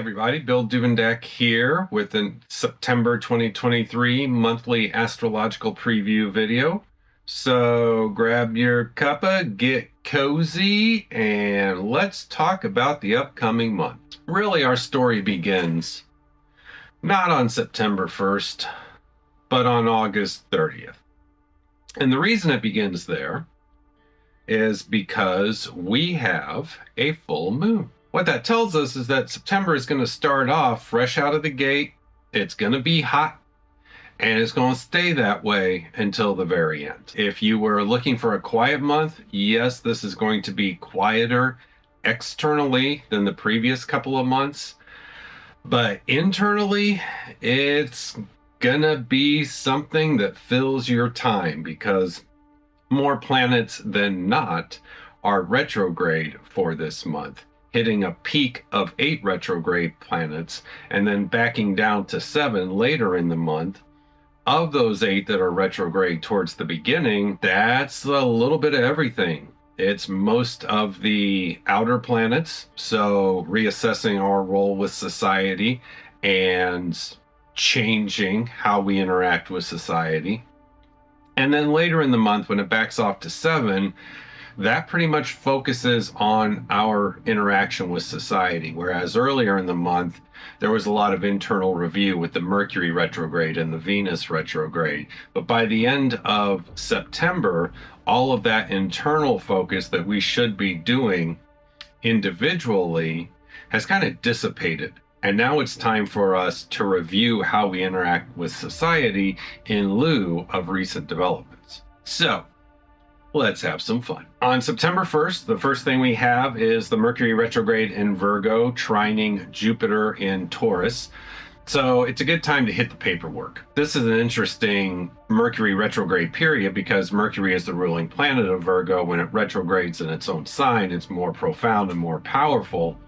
everybody, Bill Duvendack here with a September 2023 monthly astrological preview video. So grab your cuppa, get cozy, and let's talk about the upcoming month. Really, our story begins not on September 1st, but on August 30th. And the reason it begins there is because we have a full moon. What that tells us is that September is going to start off fresh out of the gate. It's going to be hot, and it's going to stay that way until the very end. If you were looking for a quiet month, yes, this is going to be quieter externally than the previous couple of months. But internally, it's going to be something that fills your time because more planets than not are retrograde for this month, hitting a peak of 8 retrograde planets and then backing down to 7 later in the month. Of those 8 that are retrograde towards the beginning, that's a little bit of everything. It's most of the outer planets, so reassessing our role with society and changing how we interact with society. And then later in the month, when it backs off to 7, that pretty much focuses on our interaction with society. Whereas earlier in the month, there was a lot of internal review with the Mercury retrograde and the Venus retrograde. But by the end of September, all of that internal focus that we should be doing individually has kind of dissipated. And now it's time for us to review how we interact with society in lieu of recent developments. So let's have some fun. On September 1st, the first thing we have is the Mercury retrograde in Virgo trining Jupiter in Taurus. So it's a good time to hit the paperwork. This is an interesting Mercury retrograde period because Mercury is the ruling planet of Virgo. When it retrogrades in its own sign, it's more profound and more powerful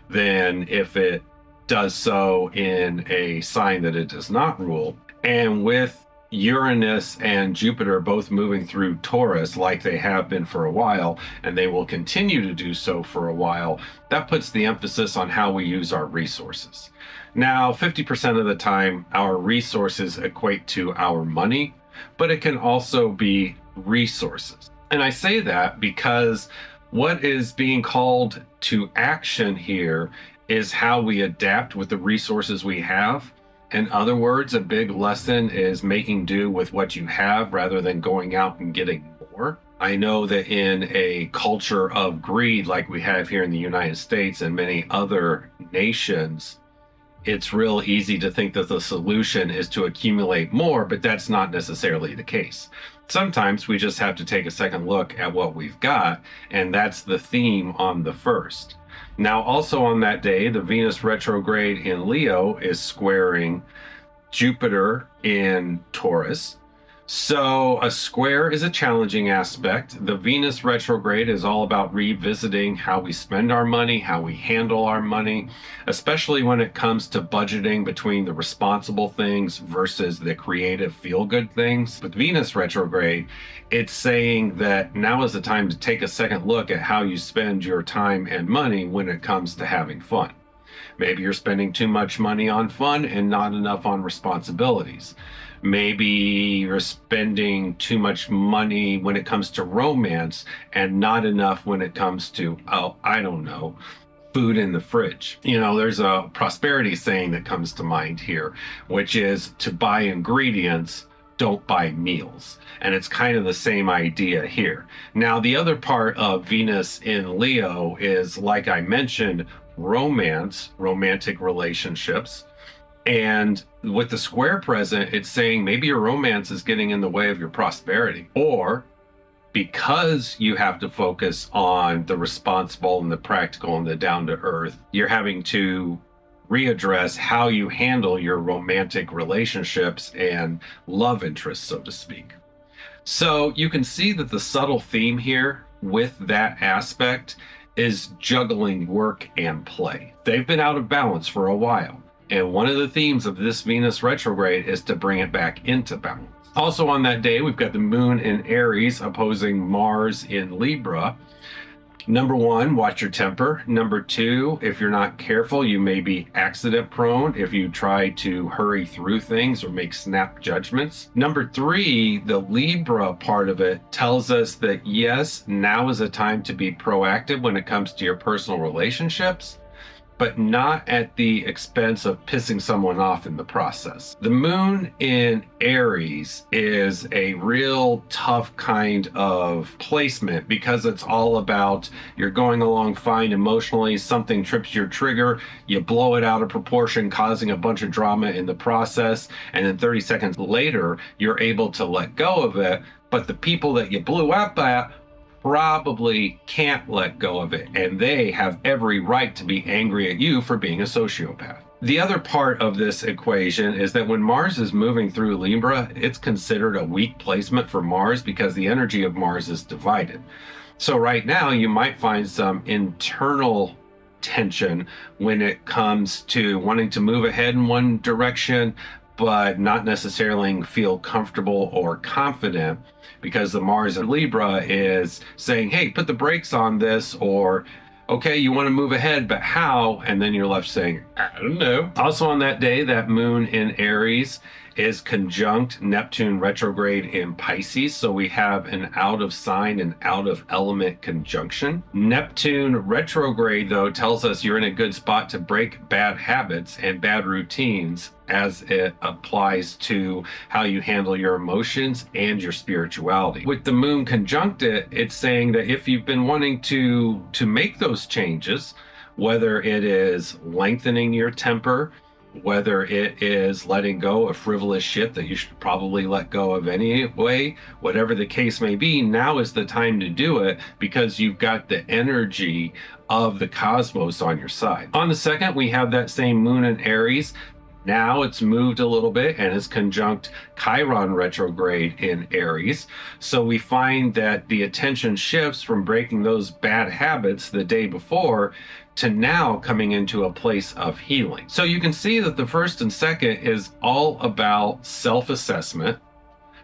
than if it does so in a sign that it does not rule. And with Uranus and Jupiter both moving through Taurus like they have been for a while, and they will continue to do so for a while, that puts the emphasis on how we use our resources. Now, 50% of the time, our resources equate to our money, but it can also be resources. And I say that because what is being called to action here is how we adapt with the resources we have. In other words, a big lesson is making do with what you have rather than going out and getting more. I know that in a culture of greed like we have here in the United States and many other nations, it's real easy to think that the solution is to accumulate more, but that's not necessarily the case. Sometimes we just have to take a second look at what we've got, and that's the theme on the 1st. Now, also on that day, the Venus retrograde in Leo is squaring Jupiter in Taurus. So a square is a challenging aspect. The Venus retrograde is all about revisiting how we spend our money, how we handle our money, especially when it comes to budgeting between the responsible things versus the creative feel-good things. With Venus retrograde, it's saying that now is the time to take a second look at how you spend your time and money when it comes to having fun. Maybe you're spending too much money on fun and not enough on responsibilities. Maybe you're spending too much money when it comes to romance and not enough when it comes to, food in the fridge. There's a prosperity saying that comes to mind here, which is to buy ingredients, don't buy meals. And it's kind of the same idea here. Now, the other part of Venus in Leo is, like I mentioned, romance, romantic relationships. And with the square present, it's saying maybe your romance is getting in the way of your prosperity. Or because you have to focus on the responsible and the practical and the down to earth, you're having to readdress how you handle your romantic relationships and love interests, so to speak. So you can see that the subtle theme here with that aspect is juggling work and play. They've been out of balance for a while. And one of the themes of this Venus retrograde is to bring it back into balance. Also on that day, we've got the moon in Aries opposing Mars in Libra. Number one, watch your temper. Number two, if you're not careful, you may be accident prone if you try to hurry through things or make snap judgments. Number three, the Libra part of it tells us that yes, now is a time to be proactive when it comes to your personal relationships, but not at the expense of pissing someone off in the process. The moon in Aries is a real tough kind of placement because it's all about you're going along fine emotionally, something trips your trigger, you blow it out of proportion, causing a bunch of drama in the process, and then 30 seconds later, you're able to let go of it. But the people that you blew up at probably can't let go of it, and they have every right to be angry at you for being a sociopath. The other part of this equation is that when Mars is moving through Libra, it's considered a weak placement for Mars because the energy of Mars is divided. So right now you might find some internal tension when it comes to wanting to move ahead in one direction, but not necessarily feel comfortable or confident because the Mars in Libra is saying, hey, put the brakes on this, or okay, you want to move ahead, but how? And then you're left saying, I don't know. Also on that day, that moon in Aries is conjunct Neptune retrograde in Pisces. So we have an out of sign and out of element conjunction. Neptune retrograde, though, tells us you're in a good spot to break bad habits and bad routines as it applies to how you handle your emotions and your spirituality. With the moon conjunct it, it's saying that if you've been wanting to make those changes, whether it is lengthening your temper, whether it is letting go of frivolous shit that you should probably let go of anyway, whatever the case may be, now is the time to do it because you've got the energy of the cosmos on your side. On the second, we have that same moon in Aries. Now it's moved a little bit and is conjunct Chiron retrograde in Aries. So we find that the attention shifts from breaking those bad habits the day before to now coming into a place of healing. So you can see that the first and second is all about self-assessment,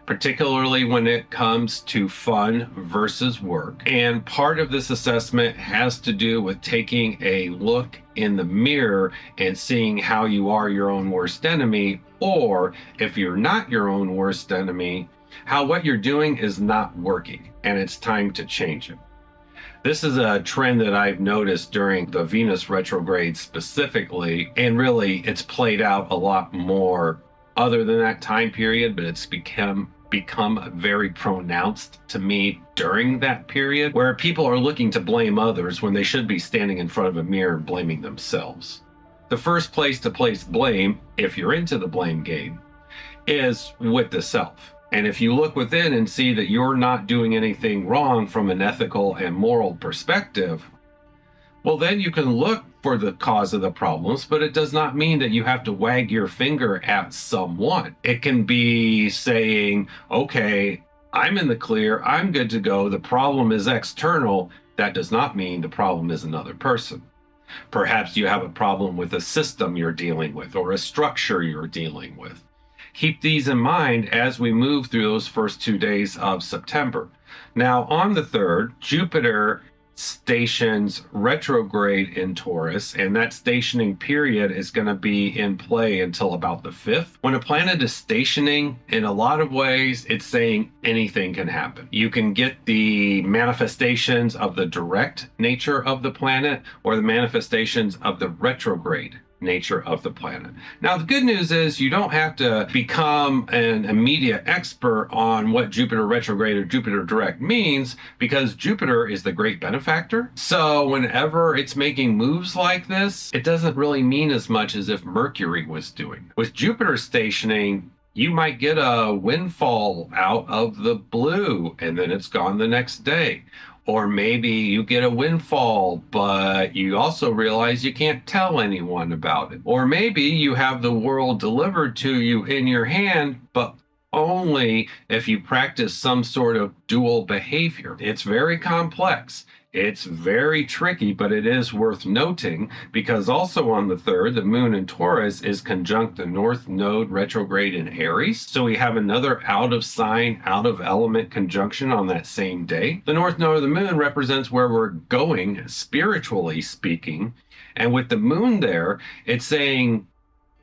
particularly when it comes to fun versus work. And part of this assessment has to do with taking a look in the mirror and seeing how you are your own worst enemy, or if you're not your own worst enemy, how what you're doing is not working and it's time to change it. This is a trend that I've noticed during the Venus retrograde specifically, and really it's played out a lot more other than that time period, but it's become very pronounced to me during that period where people are looking to blame others when they should be standing in front of a mirror and blaming themselves. The first place to place blame, if you're into the blame game, is with the self. And if you look within and see that you're not doing anything wrong from an ethical and moral perspective, well, then you can look for the cause of the problems, but it does not mean that you have to wag your finger at someone. It can be saying, okay, I'm in the clear, I'm good to go, the problem is external. That does not mean the problem is another person. Perhaps you have a problem with a system you're dealing with or a structure you're dealing with. Keep these in mind as we move through those first 2 days of September. Now, on the 3rd, Jupiter stations retrograde in Taurus, and that stationing period is going to be in play until about the 5th. When a planet is stationing, in a lot of ways, it's saying anything can happen. You can get the manifestations of the direct nature of the planet or the manifestations of the retrograde nature of the planet. Now, the good news is you don't have to become an immediate expert on what Jupiter retrograde or Jupiter direct means, because Jupiter is the great benefactor. So whenever it's making moves like this, it doesn't really mean as much as if Mercury was doing. With Jupiter stationing, you might get a windfall out of the blue and then it's gone the next day. Or maybe you get a windfall, but you also realize you can't tell anyone about it. Or maybe you have the world delivered to you in your hand, but only if you practice some sort of dual behavior. It's very complex. It's very tricky, but it is worth noting because also on the 3rd, the moon in Taurus is conjunct the North Node retrograde in Aries. So we have another out of sign, out of element conjunction on that same day. The North Node of the moon represents where we're going, spiritually speaking. And with the moon there, it's saying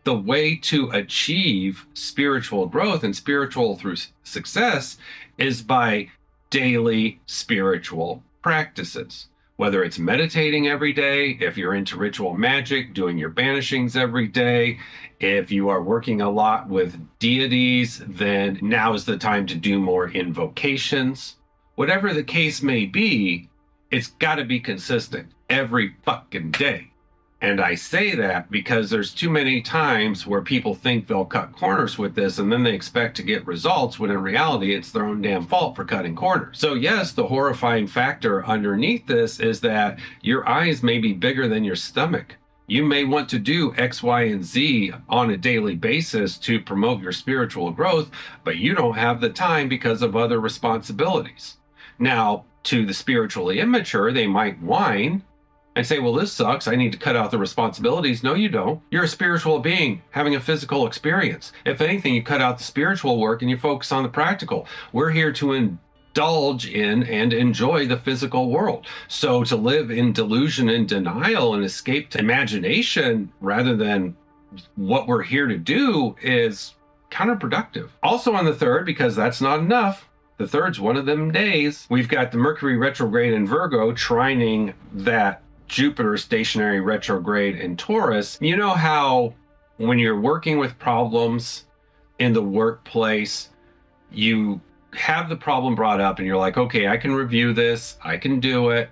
the way to achieve spiritual growth and spiritual through success is by daily spiritual practices, whether it's meditating every day, if you're into ritual magic, doing your banishings every day. If you are working a lot with deities, then now is the time to do more invocations. Whatever the case may be, it's got to be consistent every fucking day. And I say that because there's too many times where people think they'll cut corners with this and then they expect to get results when in reality it's their own damn fault for cutting corners. So yes, the horrifying factor underneath this is that your eyes may be bigger than your stomach. You may want to do X, Y, and Z on a daily basis to promote your spiritual growth, but you don't have the time because of other responsibilities. Now, to the spiritually immature, they might whine and say, well, this sucks. I need to cut out the responsibilities. No, you don't. You're a spiritual being having a physical experience. If anything, you cut out the spiritual work and you focus on the practical. We're here to indulge in and enjoy the physical world. So to live in delusion and denial and escape to imagination rather than what we're here to do is counterproductive. Also on the 3rd, because that's not enough, the 3rd's one of them days, we've got the Mercury retrograde in Virgo trining that Jupiter stationary retrograde in Taurus. You know how when you're working with problems in the workplace, you have the problem brought up and you're like, okay, I can review this, I can do it,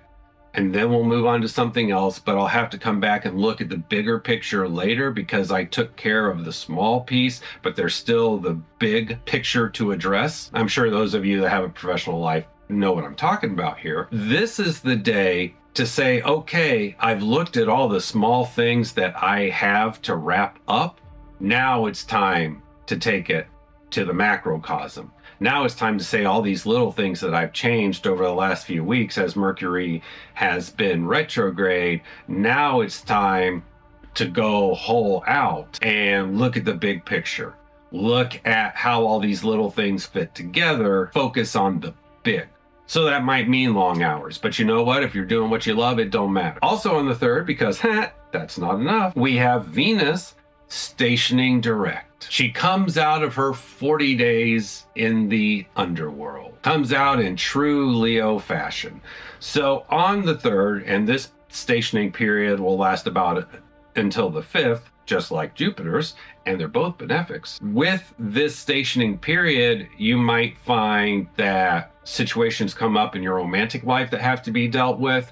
and then we'll move on to something else, but I'll have to come back and look at the bigger picture later because I took care of the small piece, but there's still the big picture to address. I'm sure those of you that have a professional life know what I'm talking about here. This is the day to say, okay, I've looked at all the small things that I have to wrap up. Now it's time to take it to the macrocosm. Now it's time to say all these little things that I've changed over the last few weeks as Mercury has been retrograde. Now it's time to go whole out and look at the big picture. Look at how all these little things fit together. Focus on the big. So that might mean long hours, but you know what? If you're doing what you love, it don't matter. Also on the 3rd, because that's not enough, we have Venus stationing direct. She comes out of her 40 days in the underworld, comes out in true Leo fashion. So on the 3rd, and this stationing period will last about until the 5th, just like Jupiter's, and they're both benefics. With this stationing period, you might find that situations come up in your romantic life that have to be dealt with.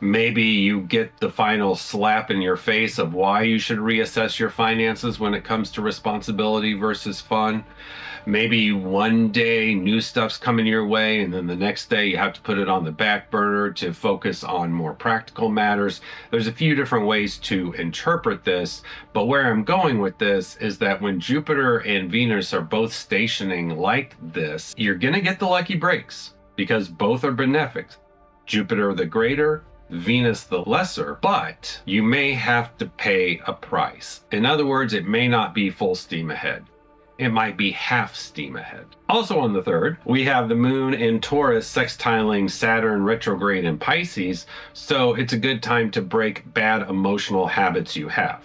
Maybe you get the final slap in your face of why you should reassess your finances when it comes to responsibility versus fun. Maybe one day new stuff's coming your way and then the next day you have to put it on the back burner to focus on more practical matters. There's a few different ways to interpret this, but where I'm going with this is that when Jupiter and Venus are both stationing like this, you're gonna get the lucky breaks because both are benefic. Jupiter the greater, Venus the lesser, but you may have to pay a price. In other words, it may not be full steam ahead. It might be half steam ahead. Also on the 3rd, we have the moon in Taurus sextiling Saturn retrograde in Pisces, so it's a good time to break bad emotional habits you have.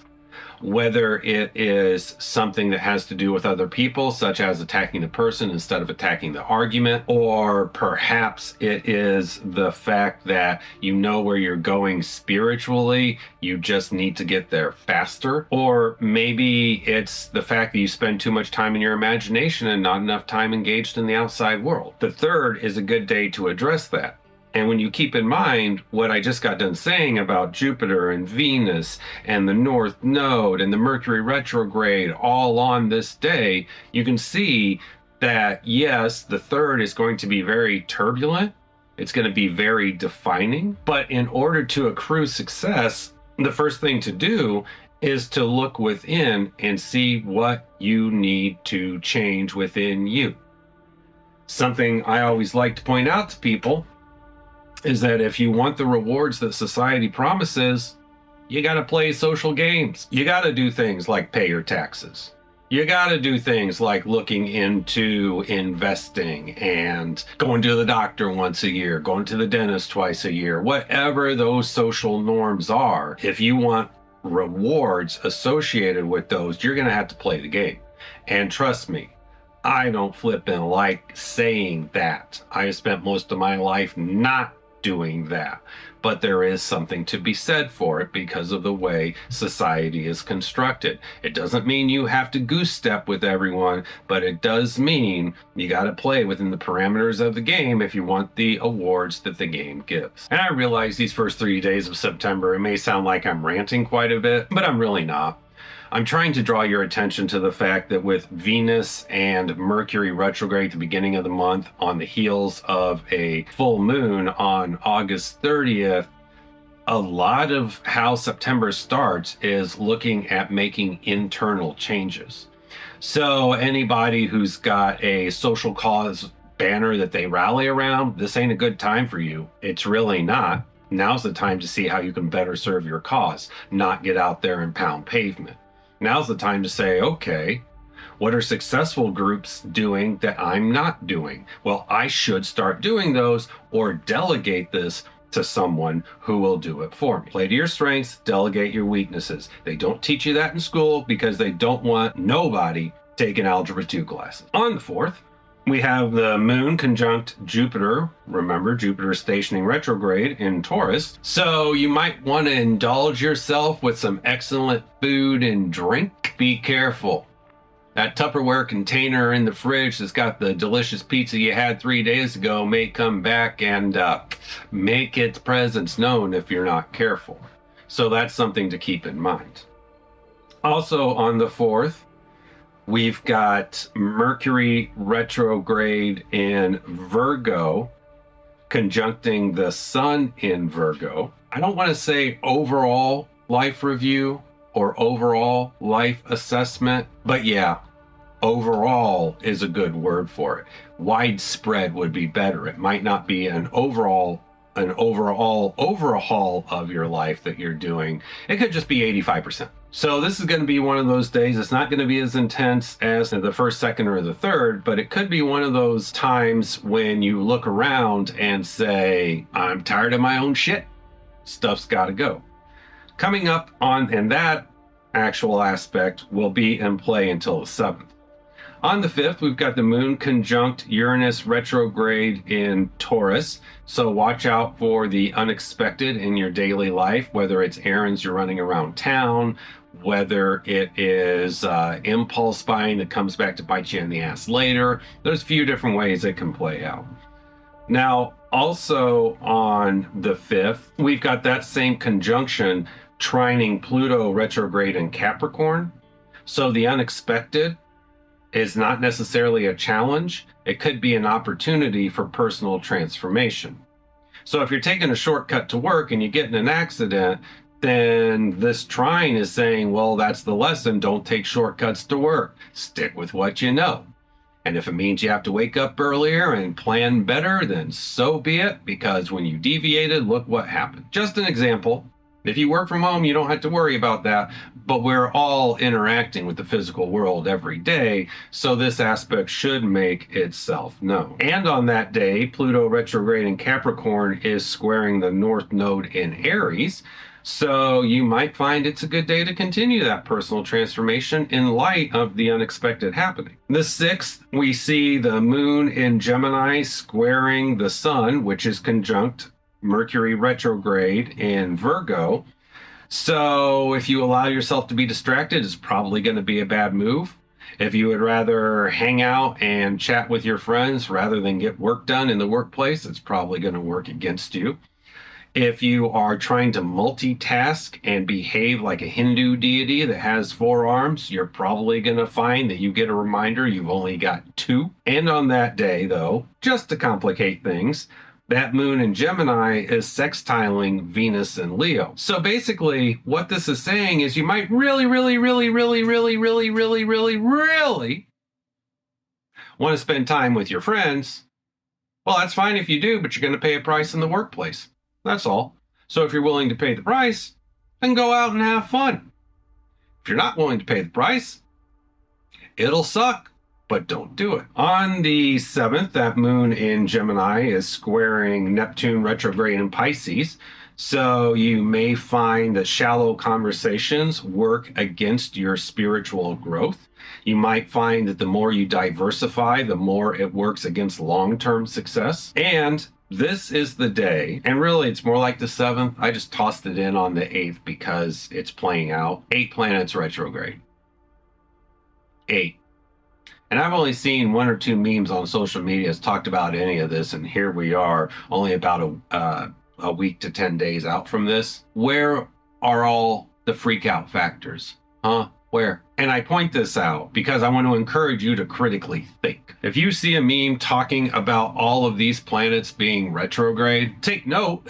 Whether it is something that has to do with other people, such as attacking the person instead of attacking the argument, or perhaps it is the fact that you know where you're going spiritually, you just need to get there faster, or maybe it's the fact that you spend too much time in your imagination and not enough time engaged in the outside world. The 3rd is a good day to address that. And when you keep in mind what I just got done saying about Jupiter and Venus and the North Node and the Mercury retrograde all on this day, you can see that, yes, the 3rd is going to be very turbulent. It's going to be very defining. But in order to accrue success, the first thing to do is to look within and see what you need to change within you. Something I always like to point out to people is that if you want the rewards that society promises, you got to play social games. You got to do things like pay your taxes. You got to do things like looking into investing and going to the doctor once a year, going to the dentist twice a year, whatever those social norms are. If you want rewards associated with those, you're going to have to play the game. And trust me, I don't flip and like saying that. I have spent most of my life not doing that. But there is something to be said for it because of the way society is constructed. It doesn't mean you have to goose step with everyone, but it does mean you got to play within the parameters of the game if you want the awards that the game gives. And I realize these first 3 days of September, it may sound like I'm ranting quite a bit, but I'm really not. I'm trying to draw your attention to the fact that with Venus and Mercury retrograde at the beginning of the month on the heels of a full moon on August 30th, a lot of how September starts is looking at making internal changes. So anybody who's got a social cause banner that they rally around, this ain't a good time for you. It's really not. Now's the time to see how you can better serve your cause, not get out there and pound pavement. Now's the time to say, okay, what are successful groups doing that I'm not doing? Well, I should start doing those or delegate this to someone who will do it for me. Play to your strengths, delegate your weaknesses. They don't teach you that in school because they don't want nobody taking Algebra 2 classes. On the 4th, we have the moon conjunct Jupiter. Remember, Jupiter is stationing retrograde in Taurus. So you might want to indulge yourself with some excellent food and drink. Be careful. That Tupperware container in the fridge that's got the delicious pizza you had 3 days ago may come back and make its presence known if you're not careful. So that's something to keep in mind. Also on the 4th, we've got Mercury retrograde in Virgo, conjuncting the Sun in Virgo. I don't want to say overall life review or overall life assessment, but yeah, overall is a good word for it. Widespread would be better. It might not be an overall overhaul of your life that you're doing. It could just be 85%. So this is going to be one of those days. It's not going to be as intense as the first, second, or the third, but it could be one of those times when you look around and say, I'm tired of my own shit. Stuff's got to go. Coming up on, and that actual aspect will be in play until the 7th. On the 5th, we've got the moon conjunct Uranus retrograde in Taurus. So watch out for the unexpected in your daily life, whether it's errands you're running around town, whether it is impulse buying that comes back to bite you in the ass later. There's a few different ways it can play out. Now, also on the 5th, we've got that same conjunction trining Pluto retrograde in Capricorn. So the unexpected is not necessarily a challenge. It could be an opportunity for personal transformation. So if you're taking a shortcut to work and you get in an accident, then this trine is saying, well, that's the lesson. Don't take shortcuts to work. Stick with what you know. And if it means you have to wake up earlier and plan better, then so be it, because when you deviated, look what happened. Just an example. If you work from home, you don't have to worry about that, but we're all interacting with the physical world every day, so this aspect should make itself known. And on that day, Pluto retrograde in Capricorn is squaring the North Node in Aries, so you might find it's a good day to continue that personal transformation in light of the unexpected happening. The 6th, we see the moon in Gemini squaring the sun, which is conjunct Mercury retrograde in Virgo. So if you allow yourself to be distracted, it's probably going to be a bad move. If you would rather hang out and chat with your friends rather than get work done in the workplace, it's probably going to work against you. If you are trying to multitask and behave like a Hindu deity that has 4 arms, you're probably going to find that you get a reminder you've only got 2. And on that day, though, just to complicate things, that moon in Gemini is sextiling Venus and Leo. So basically, what this is saying is you might really want to spend time with your friends, Well, that's fine if you do, but you're going to pay a price in the workplace. That's all. So if you're willing to pay the price, then go out and have fun. If you're not willing to pay the price, it'll suck, but don't do it. On the 7th, that moon in Gemini is squaring Neptune retrograde in Pisces. So you may find that shallow conversations work against your spiritual growth. You might find that the more you diversify, the more it works against long-term success. And this is the day, and really it's more like the 7th. I just tossed it in on the 8th because it's playing out. 8 planets retrograde. 8. And I've only seen 1 or 2 memes on social media that's talked about any of this, and here we are, only about a week to 10 days out from this. Where are all the freak out factors? Huh? Where? And I point this out because I want to encourage you to critically think. If you see a meme talking about all of these planets being retrograde, take note.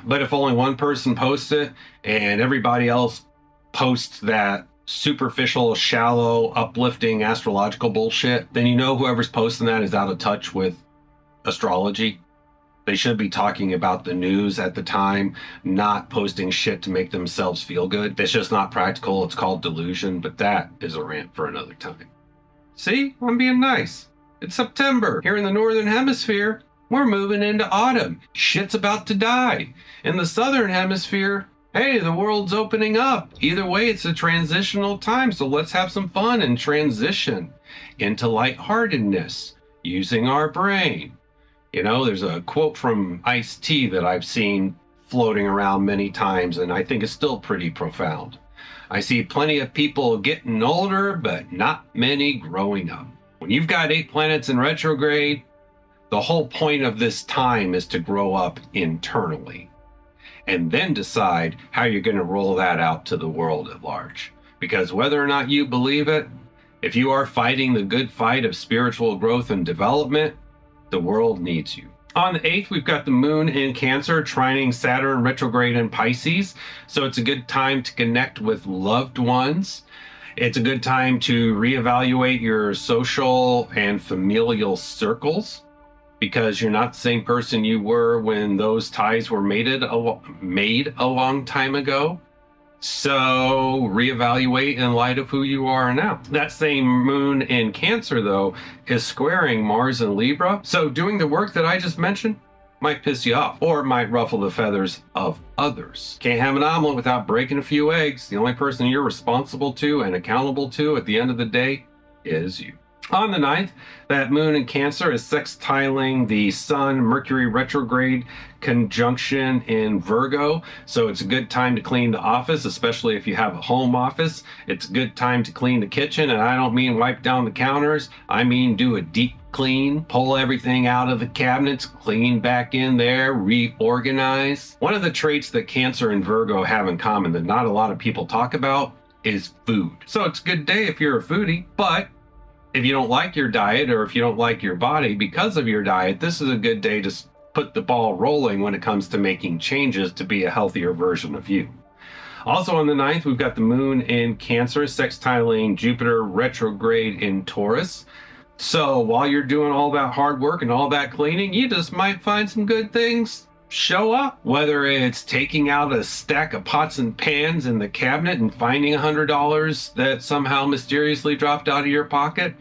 But if only one person posts it and everybody else posts that superficial, shallow, uplifting astrological bullshit, then you know whoever's posting that is out of touch with astrology. They should be talking about the news at the time, not posting shit to make themselves feel good. It's just not practical. It's called delusion, but that is a rant for another time. See, I'm being nice. It's September. Here in the Northern Hemisphere, we're moving into autumn. Shit's about to die. In the Southern Hemisphere, hey, the world's opening up. Either way, it's a transitional time, so let's have some fun and transition into lightheartedness, using our brain. You know, there's a quote from Ice-T that I've seen floating around many times, and I think it's still pretty profound. I see plenty of people getting older, but not many growing up. When you've got 8 planets in retrograde, the whole point of this time is to grow up internally and then decide how you're going to roll that out to the world at large. Because whether or not you believe it, if you are fighting the good fight of spiritual growth and development, the world needs you. On the 8th, we've got the moon in Cancer, trining Saturn retrograde in Pisces. So it's a good time to connect with loved ones. It's a good time to reevaluate your social and familial circles because you're not the same person you were when those ties were made a long time ago. So reevaluate in light of who you are now. That same moon in Cancer, though, is squaring Mars in Libra. So doing the work that I just mentioned might piss you off or might ruffle the feathers of others. Can't have an omelet without breaking a few eggs. The only person you're responsible to and accountable to at the end of the day is you. On the 9th, that moon in Cancer is sextiling the Sun Mercury retrograde conjunction in Virgo. So it's a good time to clean the office, especially if you have a home office. It's a good time to clean the kitchen. And I don't mean wipe down the counters. I mean do a deep clean, pull everything out of the cabinets, clean back in there, reorganize. One of the traits that Cancer and Virgo have in common that not a lot of people talk about is food. So it's a good day if you're a foodie, but if you don't like your diet or if you don't like your body because of your diet, this is a good day to put the ball rolling when it comes to making changes to be a healthier version of you. Also on the 9th, we've got the moon in Cancer, sextiling Jupiter retrograde in Taurus. So while you're doing all that hard work and all that cleaning, you just might find some good things show up. Whether it's taking out a stack of pots and pans in the cabinet and finding $100 that somehow mysteriously dropped out of your pocket,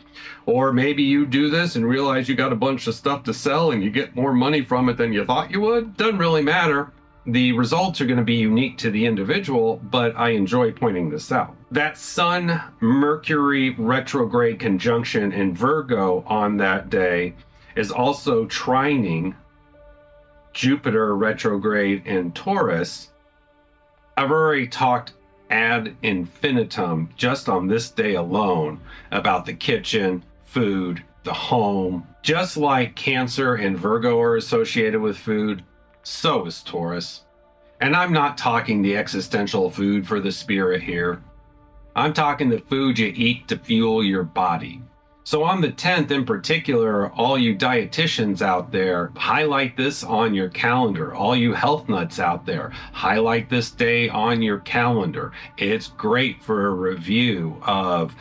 or maybe you do this and realize you got a bunch of stuff to sell and you get more money from it than you thought you would. Doesn't really matter. The results are going to be unique to the individual, but I enjoy pointing this out. That Sun Mercury retrograde conjunction in Virgo on that day is also trining Jupiter retrograde in Taurus. I've already talked ad infinitum just on this day alone about the kitchen, food, the home. Just like Cancer and Virgo are associated with food, so is Taurus. And I'm not talking the existential food for the spirit here. I'm talking the food you eat to fuel your body. So on the 10th in particular, all you dietitians out there, highlight this on your calendar. All you health nuts out there, highlight this day on your calendar. It's great for a review of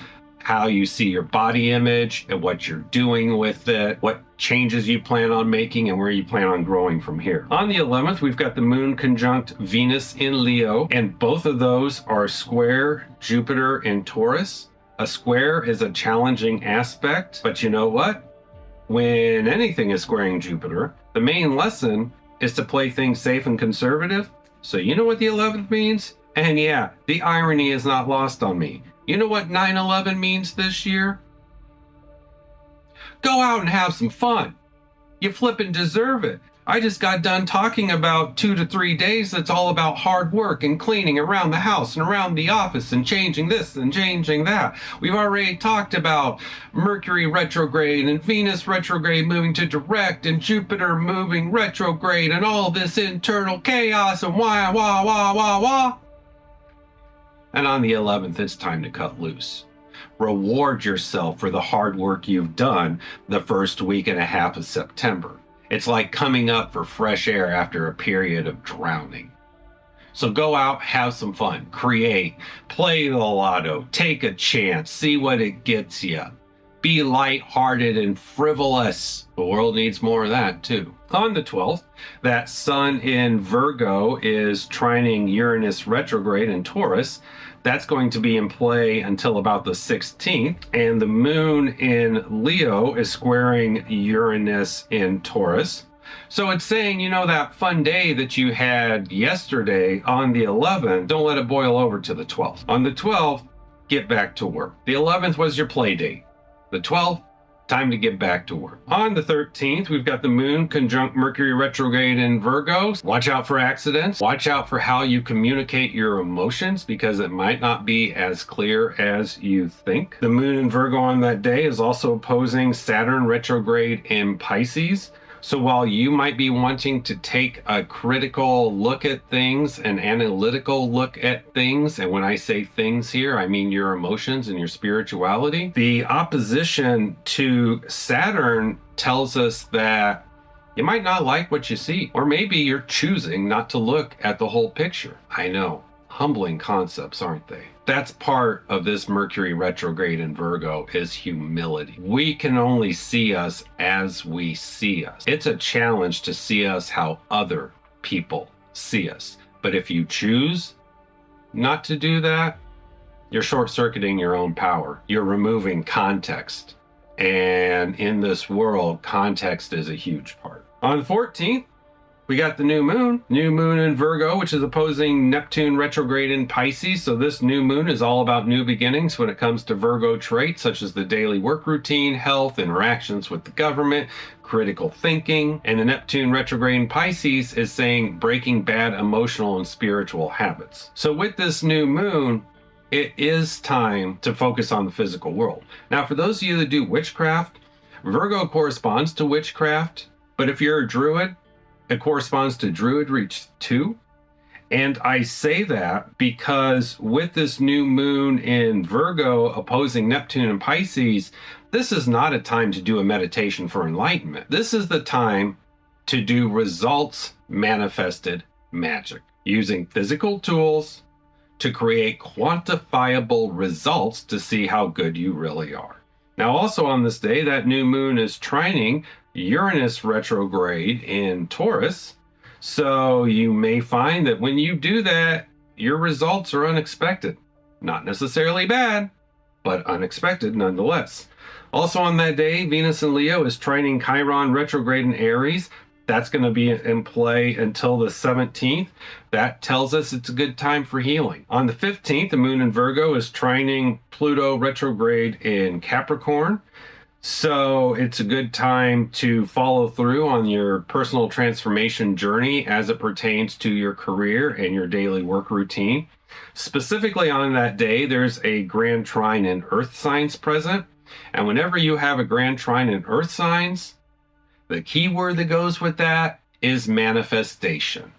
how you see your body image and what you're doing with it, what changes you plan on making, and where you plan on growing from here. On the 11th, we've got the moon conjunct Venus in Leo, and both of those are square Jupiter in Taurus. A square is a challenging aspect, but you know what? When anything is squaring Jupiter, the main lesson is to play things safe and conservative. So you know what the 11th means? And yeah, the irony is not lost on me. You know what 9/11 means this year? Go out and have some fun. You flippin' deserve it. I just got done talking about 2 to 3 days that's all about hard work and cleaning around the house and around the office and changing this and changing that. We've already talked about Mercury retrograde and Venus retrograde moving to direct and Jupiter moving retrograde and all this internal chaos and wah. And on the 11th, it's time to cut loose. Reward yourself for the hard work you've done the first week and a half of September. It's like coming up for fresh air after a period of drowning. So go out, have some fun, create, play the lotto, take a chance, see what it gets you. Be lighthearted and frivolous. The world needs more of that too. On the 12th, that sun in Virgo is trining Uranus retrograde in Taurus. That's going to be in play until about the 16th. And the moon in Leo is squaring Uranus in Taurus. So it's saying, you know, that fun day that you had yesterday on the 11th, don't let it boil over to the 12th. On the 12th, get back to work. The 11th was your play date. The 12th, time to get back to work. On the 13th, we've got the moon conjunct Mercury retrograde in Virgo. Watch out for accidents. Watch out for how you communicate your emotions because it might not be as clear as you think. The moon in Virgo on that day is also opposing Saturn retrograde in Pisces. So while you might be wanting to take a critical look at things, an analytical look at things, and when I say things here, I mean your emotions and your spirituality, the opposition to Saturn tells us that you might not like what you see, or maybe you're choosing not to look at the whole picture. I know, humbling concepts, aren't they? That's part of this Mercury retrograde in Virgo is humility. We can only see us as we see us. It's a challenge to see us how other people see us. But if you choose not to do that, you're short-circuiting your own power. You're removing context. And in this world, context is a huge part. On the 14th, we got the new moon in Virgo, which is opposing Neptune retrograde in Pisces. So this new moon is all about new beginnings when it comes to Virgo traits, such as the daily work routine, health, interactions with the government, critical thinking. And the Neptune retrograde in Pisces is saying breaking bad emotional and spiritual habits. So with this new moon, it is time to focus on the physical world. Now, for those of you that do witchcraft, Virgo corresponds to witchcraft. But if you're a druid, it corresponds to Druid Reach 2. And I say that because with this new moon in Virgo opposing Neptune and Pisces, this is not a time to do a meditation for enlightenment. This is the time to do results manifested magic, using physical tools to create quantifiable results to see how good you really are. Now, also on this day, that new moon is trining Uranus retrograde in Taurus. So you may find that when you do that, your results are unexpected. Not necessarily bad, but unexpected nonetheless. Also on that day, Venus in Leo is trining Chiron retrograde in Aries. That's going to be in play until the 17th. That tells us it's a good time for healing. On the 15th, the moon in Virgo is trining Pluto retrograde in Capricorn. So it's a good time to follow through on your personal transformation journey as it pertains to your career and your daily work routine. Specifically on that day, there's a grand trine in earth signs present. And whenever you have a grand trine in earth signs, the key word that goes with that is manifestation.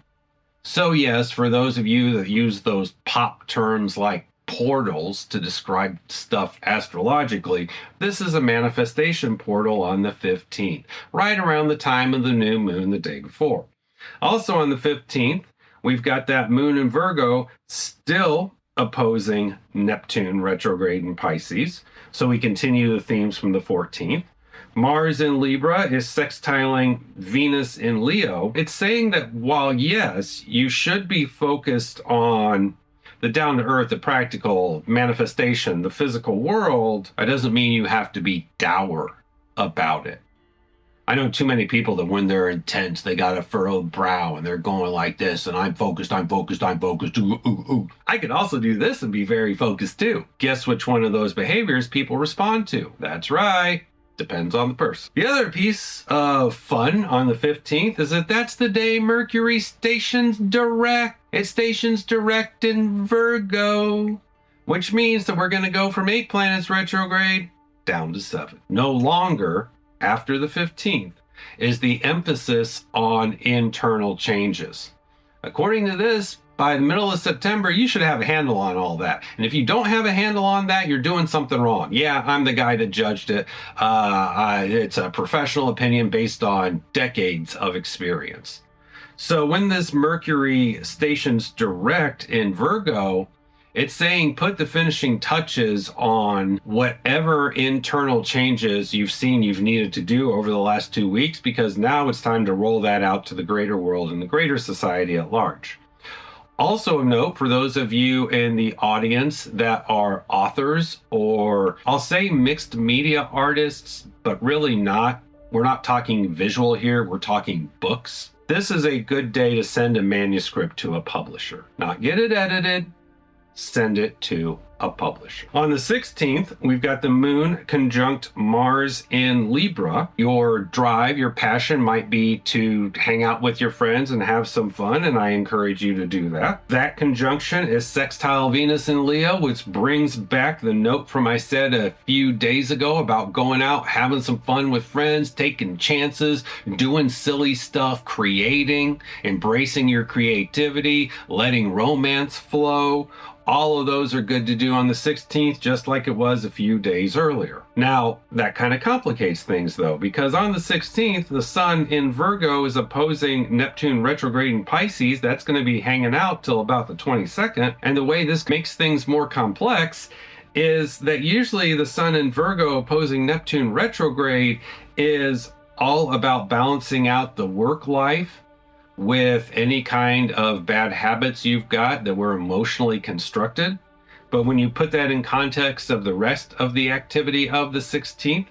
So yes, for those of you that use those pop terms like portals to describe stuff astrologically, this is a manifestation portal on the 15th, right around the time of the new moon the day before. Also on the 15th, we've got that moon in Virgo still opposing Neptune retrograde in Pisces. So we continue the themes from the 14th. Mars in Libra is sextiling Venus in Leo. It's saying that while, yes, you should be focused on the down-to-earth, the practical manifestation, the physical world, that doesn't mean you have to be dour about it. I know too many people that when they're intense, they got a furrowed brow and they're going like this, and I'm focused, ooh, ooh, ooh. I could also do this and be very focused too. Guess which one of those behaviors people respond to? That's right. Depends on the person. The other piece of fun on the 15th is that that's the day Mercury stations direct. It stations direct in Virgo, which means that we're going to go from 8 planets retrograde down to 7. No longer, after the 15th, is the emphasis on internal changes. According to this, by the middle of September, you should have a handle on all that. And if you don't have a handle on that, you're doing something wrong. Yeah, I'm the guy that judged it. It's a professional opinion based on decades of experience. So when this Mercury stations direct in Virgo, it's saying put the finishing touches on whatever internal changes you've seen you've needed to do over the last 2 weeks, because now it's time to roll that out to the greater world and the greater society at large. Also of note, for those of you in the audience that are authors, or I'll say mixed media artists, but really not. We're not talking visual here, we're talking books. This is a good day to send a manuscript to a publisher. Not get it edited, send it to a publisher. On the 16th, we've got the moon conjunct Mars in Libra. Your drive, your passion might be to hang out with your friends and have some fun, and I encourage you to do that. That conjunction is sextile Venus in Leo, which brings back the note from I said a few days ago about going out, having some fun with friends, taking chances, doing silly stuff, creating, embracing your creativity, letting romance flow. All of those are good to do on the 16th, just like it was a few days earlier. Now, that kind of complicates things though, because on the 16th, the sun in Virgo is opposing Neptune retrograde in Pisces. That's going to be hanging out till about the 22nd. And the way this makes things more complex is that usually the sun in Virgo opposing Neptune retrograde is all about balancing out the work life with any kind of bad habits you've got that were emotionally constructed. But when you put that in context of the rest of the activity of the 16th,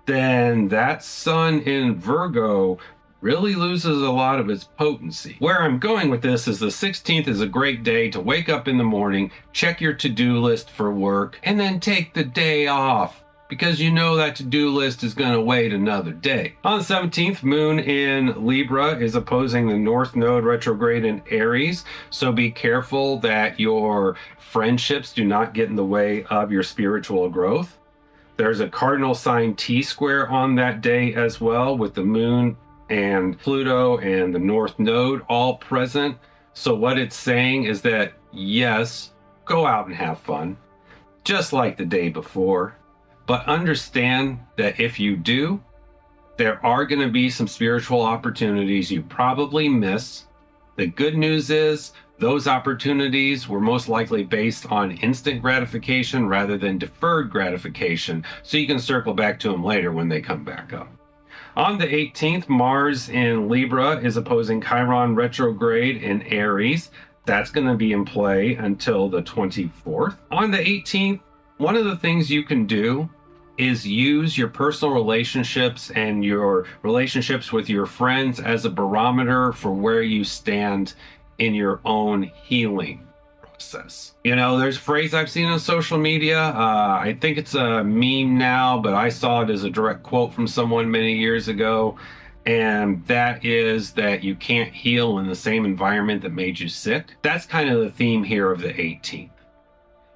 then that sun in Virgo really loses a lot of its potency. Where I'm going with this is the 16th is a great day to wake up in the morning, check your to-do list for work, and then take the day off, because you know that to-do list is going to wait another day. On the 17th, moon in Libra is opposing the North Node retrograde in Aries, so be careful that your friendships do not get in the way of your spiritual growth. There's a cardinal sign T-square on that day as well, with the moon and Pluto and the North Node all present. So what it's saying is that, yes, go out and have fun, just like the day before. But understand that if you do, there are going to be some spiritual opportunities you probably miss. The good news is those opportunities were most likely based on instant gratification rather than deferred gratification, so you can circle back to them later when they come back up. On the 18th, Mars in Libra is opposing Chiron retrograde in Aries. That's going to be in play until the 24th. On the 18th, one of the things you can do is use your personal relationships and your relationships with your friends as a barometer for where you stand in your own healing process. You know, there's a phrase I've seen on social media. I think it's a meme now, but I saw it as a direct quote from someone many years ago. And that is that you can't heal in the same environment that made you sick. That's kind of the theme here of the 18th.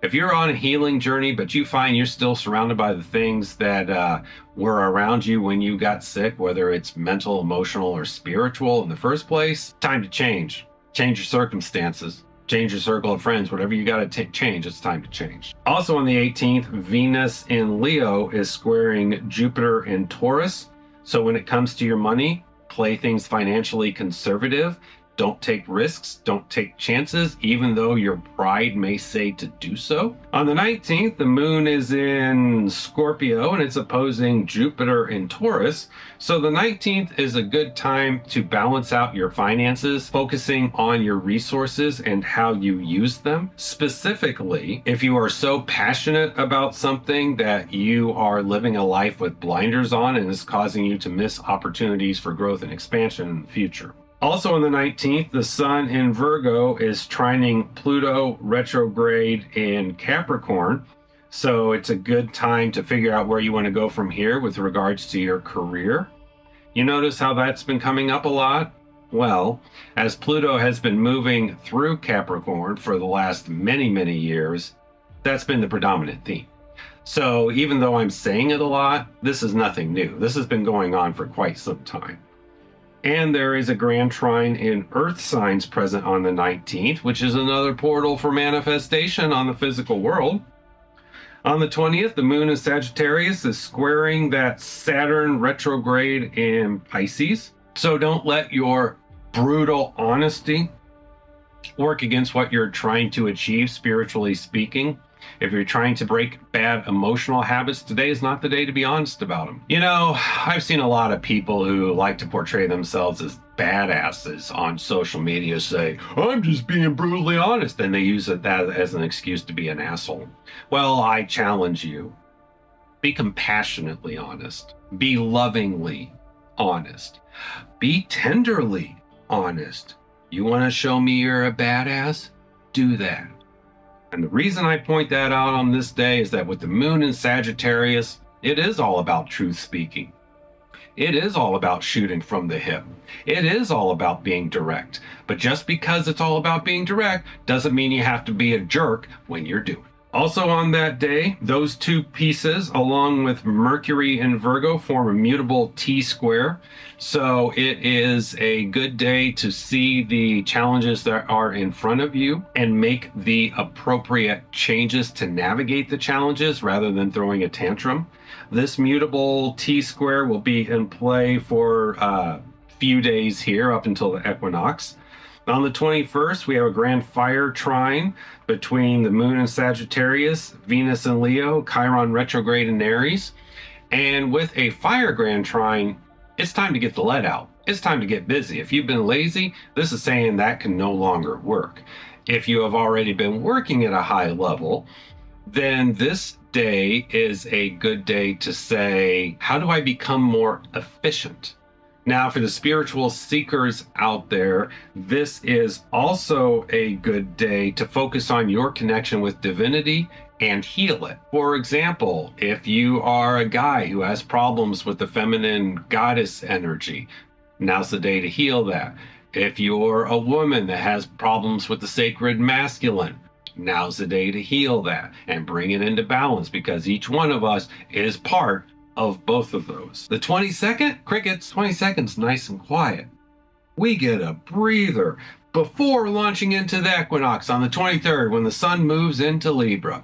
If you're on a healing journey, but you find you're still surrounded by the things that were around you when you got sick, whether it's mental, emotional, or spiritual in the first place, time to change. Change your circumstances. Change your circle of friends. Whatever you got to change, it's time to change. Also on the 18th, Venus in Leo is squaring Jupiter in Taurus. So when it comes to your money, play things financially conservative. Don't take risks, don't take chances, even though your pride may say to do so. On the 19th, the moon is in Scorpio and it's opposing Jupiter in Taurus. So the 19th is a good time to balance out your finances, focusing on your resources and how you use them. Specifically, if you are so passionate about something that you are living a life with blinders on and is causing you to miss opportunities for growth and expansion in the future. Also on the 19th, the Sun in Virgo is trining Pluto retrograde in Capricorn. So it's a good time to figure out where you want to go from here with regards to your career. You notice how that's been coming up a lot? Well, as Pluto has been moving through Capricorn for the last many, many years, that's been the predominant theme. So even though I'm saying it a lot, this is nothing new. This has been going on for quite some time. And there is a grand trine in Earth signs present on the 19th, which is another portal for manifestation on the physical world. On the 20th, the moon in Sagittarius is squaring that Saturn retrograde in Pisces. So don't let your brutal honesty work against what you're trying to achieve, spiritually speaking. If you're trying to break bad emotional habits, today is not the day to be honest about them. You know, I've seen a lot of people who like to portray themselves as badasses on social media say, I'm just being brutally honest, and they use that as an excuse to be an asshole. Well, I challenge you. Be compassionately honest. Be lovingly honest. Be tenderly honest. You want to show me you're a badass? Do that. And the reason I point that out on this day is that with the moon in Sagittarius, it is all about truth speaking. It is all about shooting from the hip. It is all about being direct. But just because it's all about being direct doesn't mean you have to be a jerk when you're doing it. Also on that day, those two pieces, along with Mercury and Virgo, form a mutable T-square. So it is a good day to see the challenges that are in front of you and make the appropriate changes to navigate the challenges rather than throwing a tantrum. This mutable T-square will be in play for a few days here up until the equinox. On the 21st, we have a grand fire trine between the moon in Sagittarius, Venus in Leo, Chiron retrograde in Aries. And with a fire grand trine, it's time to get the lead out. It's time to get busy. If you've been lazy, this is saying that can no longer work. If you have already been working at a high level, then this day is a good day to say, how do I become more efficient? Now, for the spiritual seekers out there, this is also a good day to focus on your connection with divinity and heal it. For example, if you are a guy who has problems with the feminine goddess energy, now's the day to heal that. If you're a woman that has problems with the sacred masculine, now's the day to heal that and bring it into balance, because each one of us is part of both of those. The 22nd, crickets, 20 seconds, nice and quiet. We get a breather before launching into the equinox on the 23rd when the sun moves into Libra.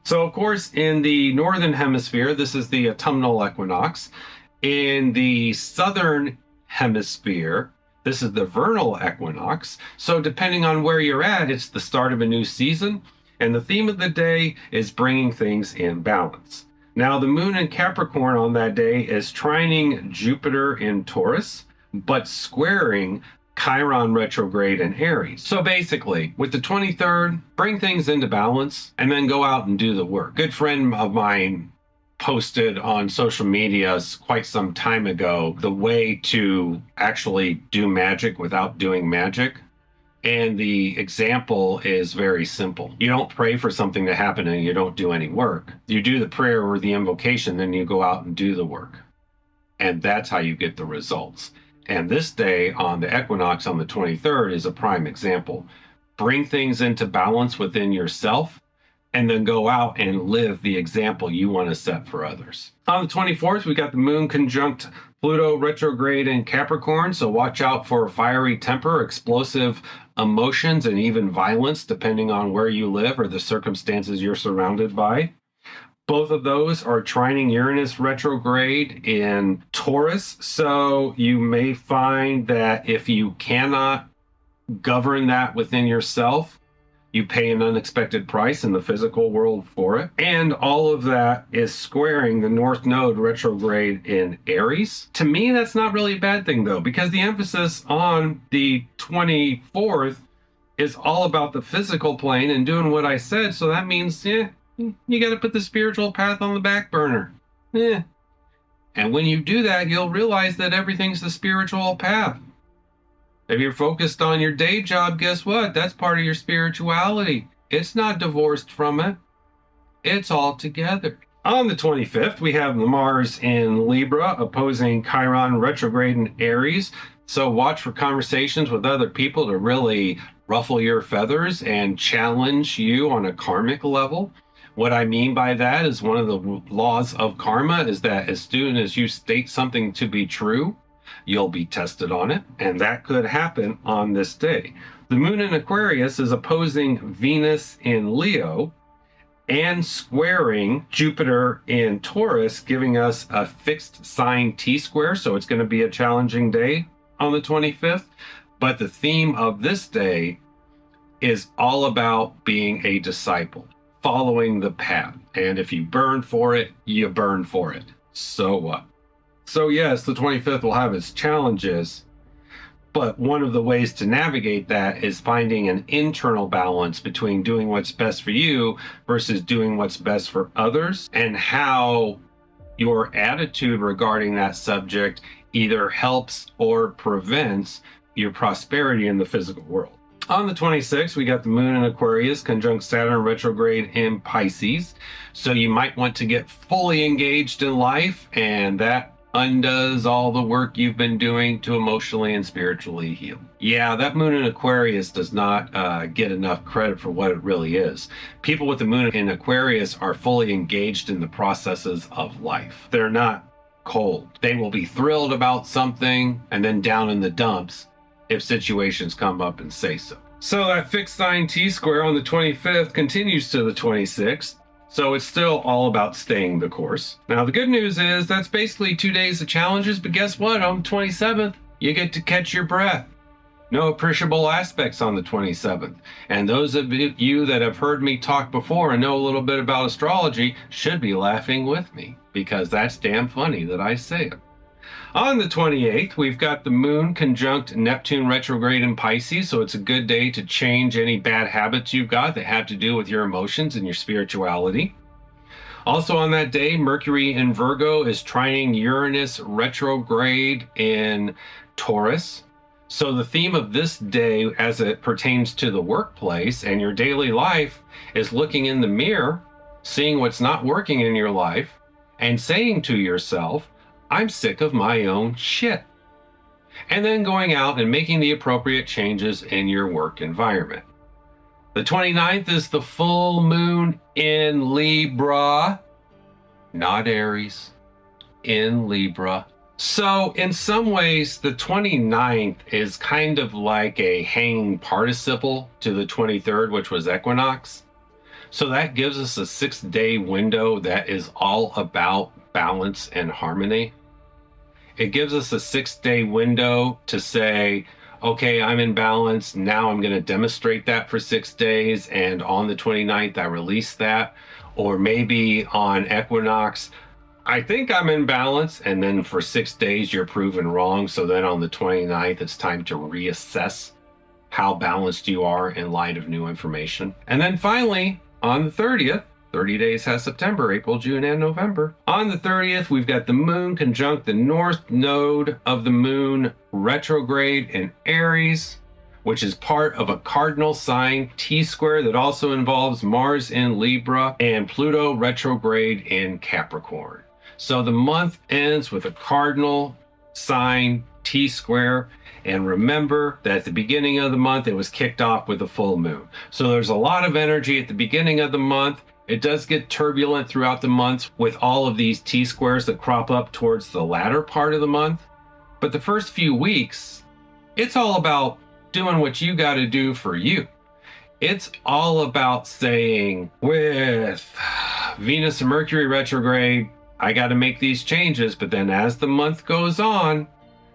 So of course, in the northern hemisphere, this is the autumnal equinox. In the southern hemisphere, this is the vernal equinox. So depending on where you're at, it's the start of a new season. And the theme of the day is bringing things in balance. Now, the moon in Capricorn on that day is trining Jupiter in Taurus, but squaring Chiron retrograde in Aries. So basically, with the 23rd, bring things into balance and then go out and do the work. Good friend of mine posted on social media quite some time ago the way to actually do magic without doing magic. And the example is very simple. You don't pray for something to happen and you don't do any work. You do the prayer or the invocation, then you go out and do the work. And that's how you get the results. And this day on the equinox on the 23rd is a prime example. Bring things into balance within yourself and then go out and live the example you want to set for others. On the 24th, we got the moon conjunct Pluto retrograde in Capricorn, so watch out for fiery temper, explosive emotions, and even violence, depending on where you live or the circumstances you're surrounded by. Both of those are trining Uranus retrograde in Taurus, so you may find that if you cannot govern that within yourself. You pay an unexpected price in the physical world for it. And all of that is squaring the North Node retrograde in Aries. To me, that's not really a bad thing, though, because the emphasis on the 24th is all about the physical plane and doing what I said. So that means, you got to put the spiritual path on the back burner. And when you do that, you'll realize that everything's the spiritual path. If you're focused on your day job, guess what? That's part of your spirituality. It's not divorced from it. It's all together. On the 25th, we have Mars in Libra opposing Chiron retrograde in Aries. So watch for conversations with other people to really ruffle your feathers and challenge you on a karmic level. What I mean by that is one of the laws of karma is that as soon as you state something to be true, you'll be tested on it, and that could happen on this day. The moon in Aquarius is opposing Venus in Leo and squaring Jupiter in Taurus, giving us a fixed sign T-square, so it's going to be a challenging day on the 25th. But the theme of this day is all about being a disciple, following the path. And if you burn for it, you burn for it. So what? So yes, the 25th will have its challenges, but one of the ways to navigate that is finding an internal balance between doing what's best for you versus doing what's best for others, and how your attitude regarding that subject either helps or prevents your prosperity in the physical world. On the 26th, we got the moon in Aquarius conjunct Saturn retrograde in Pisces. So you might want to get fully engaged in life, and that undoes all the work you've been doing to emotionally and spiritually heal. Yeah, that moon in Aquarius does not get enough credit for what it really is. People with the moon in Aquarius are fully engaged in the processes of life. They're not cold. They will be thrilled about something and then down in the dumps if situations come up and say so. So that fixed sign T-square on the 25th continues to the 26th. So it's still all about staying the course. Now, the good news is that's basically 2 days of challenges, but guess what? On the 27th, you get to catch your breath. No appreciable aspects on the 27th. And those of you that have heard me talk before and know a little bit about astrology should be laughing with me, because that's damn funny that I say it. On the 28th, we've got the moon conjunct Neptune retrograde in Pisces, so it's a good day to change any bad habits you've got that have to do with your emotions and your spirituality. Also on that day, Mercury in Virgo is trining Uranus retrograde in Taurus. So the theme of this day as it pertains to the workplace and your daily life is looking in the mirror, seeing what's not working in your life, and saying to yourself, I'm sick of my own shit. And then going out and making the appropriate changes in your work environment. The 29th is the full moon in Libra, not Aries, in Libra. So in some ways, the 29th is kind of like a hanging participle to the 23rd, which was equinox. So that gives us a 6-day window that is all about balance and harmony. It gives us a 6-day window to say, okay, I'm in balance. Now I'm going to demonstrate that for 6 days. And on the 29th, I release that. Or maybe on equinox, I think I'm in balance. And then for 6 days, you're proven wrong. So then on the 29th, it's time to reassess how balanced you are in light of new information. And then finally, on the 30th, 30 days has September, April, June, and November. On the 30th, we've got the moon conjunct the north node of the moon retrograde in Aries, which is part of a cardinal sign T-square that also involves Mars in Libra and Pluto retrograde in Capricorn. So the month ends with a cardinal sign T-square. And remember that at the beginning of the month, it was kicked off with a full moon. So there's a lot of energy at the beginning of the month. It does get turbulent throughout the months with all of these T-squares that crop up towards the latter part of the month. But the first few weeks, it's all about doing what you got to do for you. It's all about saying, with Venus and Mercury retrograde, I got to make these changes. But then as the month goes on,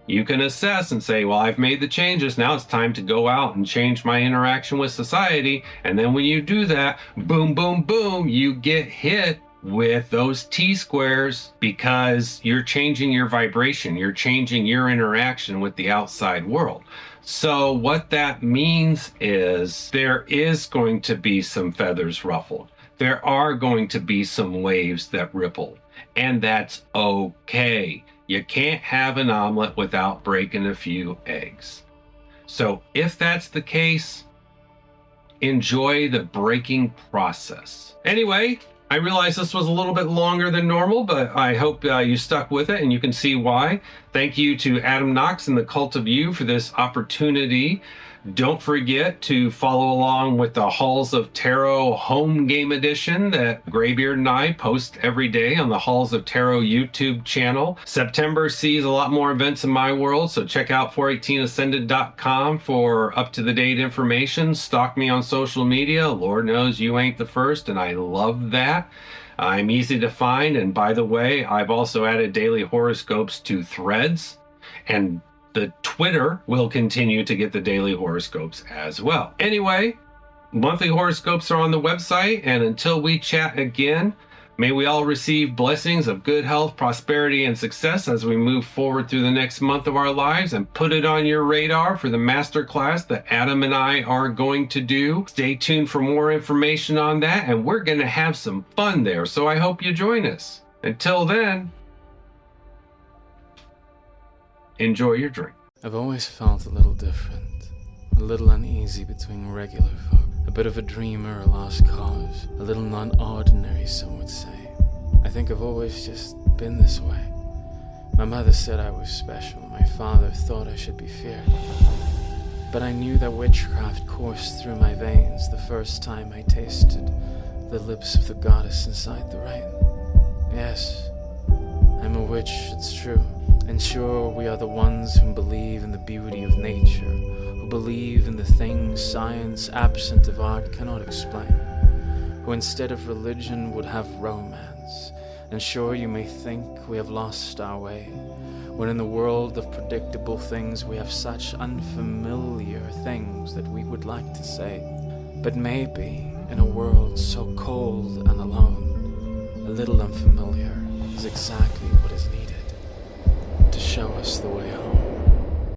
You can assess and say, well, I've made the changes. Now it's time to go out and change my interaction with society. And then when you do that, boom, boom, boom, you get hit with those T-squares because you're changing your vibration. You're changing your interaction with the outside world. So what that means is there is going to be some feathers ruffled. There are going to be some waves that ripple, and that's okay. You can't have an omelet without breaking a few eggs. So if that's the case, enjoy the breaking process. Anyway, I realize this was a little bit longer than normal, but I hope you stuck with it and you can see why. Thank you to Adam Knox and the Cult of You for this opportunity. Don't forget to follow along with the Halls of Tarot Home Game Edition that Graybeard and I post every day on the Halls of Tarot YouTube channel. September sees a lot more events in my world, so check out 418ascended.com for up-to-the-date information. Stalk me on social media. Lord knows you ain't the first, and I love that. I'm easy to find, and by the way, I've also added daily horoscopes to Threads, and the Twitter will continue to get the daily horoscopes as well. Anyway, monthly horoscopes are on the website, and until we chat again, may we all receive blessings of good health, prosperity, and success as we move forward through the next month of our lives, and put it on your radar for the masterclass that Adam and I are going to do. Stay tuned for more information on that, and we're going to have some fun there, so I hope you join us. Until then, enjoy your drink. I've always felt a little different, a little uneasy between regular folk, a bit of a dreamer, a lost cause, a little non-ordinary, some would say. I think I've always just been this way. My mother said I was special, my father thought I should be feared. But I knew that witchcraft coursed through my veins the first time I tasted the lips of the goddess inside the rain. Yes, I'm a witch, it's true. And sure, we are the ones who believe in the beauty of nature, who believe in the things science, absent of art, cannot explain, who instead of religion would have romance. And sure, you may think we have lost our way, when in the world of predictable things we have such unfamiliar things that we would like to say. But maybe, in a world so cold and alone, a little unfamiliar is exactly what is needed to show us the way home.